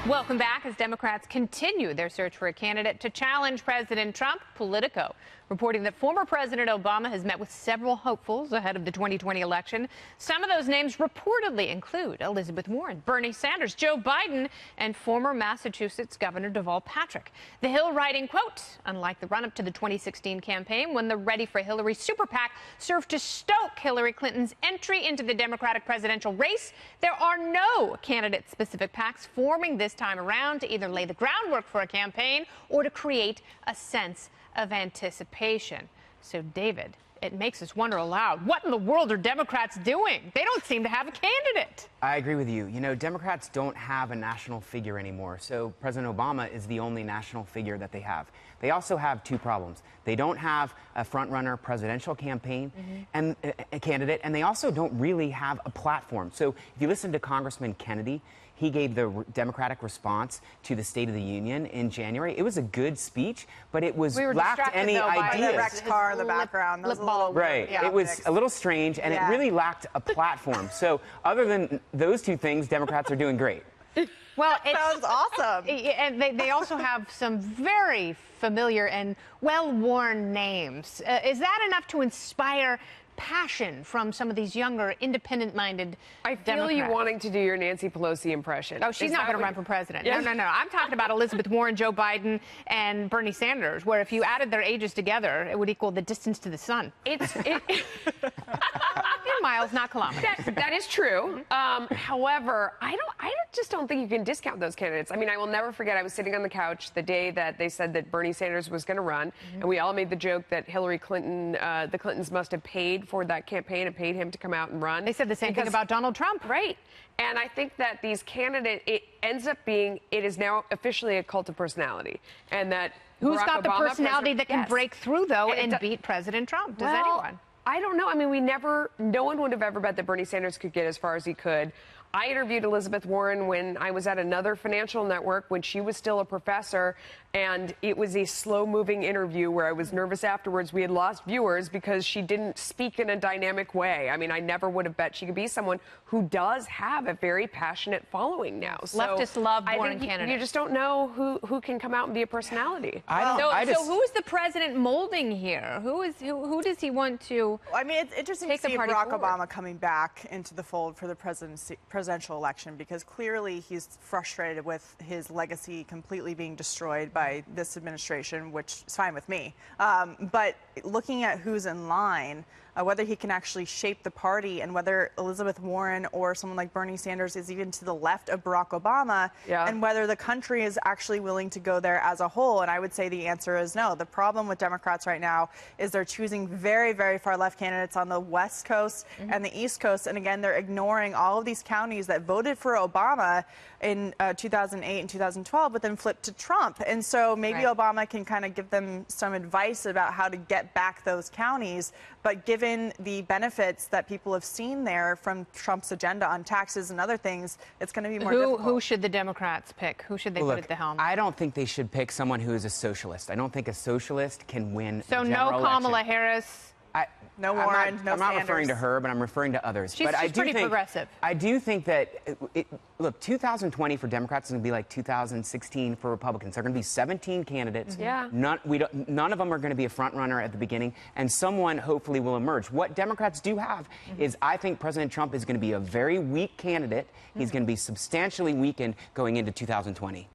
Welcome back. As Democrats continue their search for a candidate to challenge President Trump, Politico reporting that former President Obama has met with several hopefuls ahead of the 2020 election. Some of those names reportedly include Elizabeth Warren, Bernie Sanders, Joe Biden, and former Massachusetts Governor Deval Patrick. The Hill writing, quote, unlike the run-up to the 2016 campaign when the Ready for Hillary super PAC served to stoke Hillary Clinton's entry into the Democratic presidential race, there are no candidate-specific PACs forming this time around to either lay the groundwork for a campaign or to create a sense of anticipation. So, David, it makes us wonder aloud, what in the world are Democrats doing? They don't seem to have a candidate. I agree with you. You know, Democrats don't have a national figure anymore. So President Obama is the only national figure that they have. They also have two problems. They don't have a front-runner presidential campaign and a candidate, and they also don't really have a platform. So if you listen to Congressman Kennedy, he gave the Democratic response to the State of the Union in January. It was a good speech, but it was lacked any ideas. By the wrecked car in the background. Right. It was a little strange, and it really lacked a platform. So other than those two things, Democrats are doing great. Well, it sounds awesome. And they also have some very familiar and well-worn names. Is that enough to inspire passion from some of these younger, independent-minded I feel Democrats? you wanting to do your Nancy Pelosi impression. Oh, she's not going to run for president. Yes. No. I'm talking about Elizabeth Warren, Joe Biden, and Bernie Sanders, where if you added their ages together, it would equal the distance to the sun. In miles, not kilometers. That is true. However, I just don't think you can discount those candidates. I mean, I will never forget, I was sitting on the couch the day that they said that Bernie Sanders was going to run, and we all made the joke that Hillary Clinton, the Clintons must have paid for that campaign and paid him to come out and run. They said the same thing about Donald Trump. Right. And I think that these candidates, it ends up being, it is now officially a cult of personality. And that Who's Barack got the Obama, personality that can break through, though, and it beat President Trump? Does well, anyone? I don't know. I mean, no one would have ever bet that Bernie Sanders could get as far as he could. I interviewed Elizabeth Warren when I was at another financial network when she was still a professor, and it was a slow-moving interview where I was nervous afterwards. We had lost viewers because she didn't speak in a dynamic way. I mean, I never would have bet she could be someone who does have a very passionate following now. So leftists love Warren candidates. You just don't know who can come out and be a personality. So who's the president molding here? Who does he want to? I mean, it's interesting to see Barack Obama coming back into the fold for the presidential election, because clearly he's frustrated with his legacy completely being destroyed by this administration, which is fine with me. But looking at who's in line, whether he can actually shape the party, and whether Elizabeth Warren or someone like Bernie Sanders is even to the left of Barack Obama, and whether the country is actually willing to go there as a whole. And I would say the answer is no. The problem with Democrats right now is they're choosing very, very far left candidates on the West Coast and the East Coast. And again, they're ignoring all of these counties that voted for Obama in 2008 and 2012, but then flipped to Trump. And so maybe Obama can kind of give them some advice about how to get back those counties. But given the benefits that people have seen there from Trump's agenda on taxes and other things, it's going to be more difficult. Who should the Democrats pick? Who should they put at the helm? I don't think they should pick someone who is a socialist. I don't think a socialist can win So no Kamala Harris? No Warren, no I'm not Sanders. referring to her, but I'm referring to others. She's pretty progressive. I do think that, look, 2020 for Democrats is going to be like 2016 for Republicans. There are going to be 17 candidates. None of them are going to be a front runner at the beginning, and someone hopefully will emerge. What Democrats do have is, I think President Trump is going to be a very weak candidate. He's going to be substantially weakened going into 2020.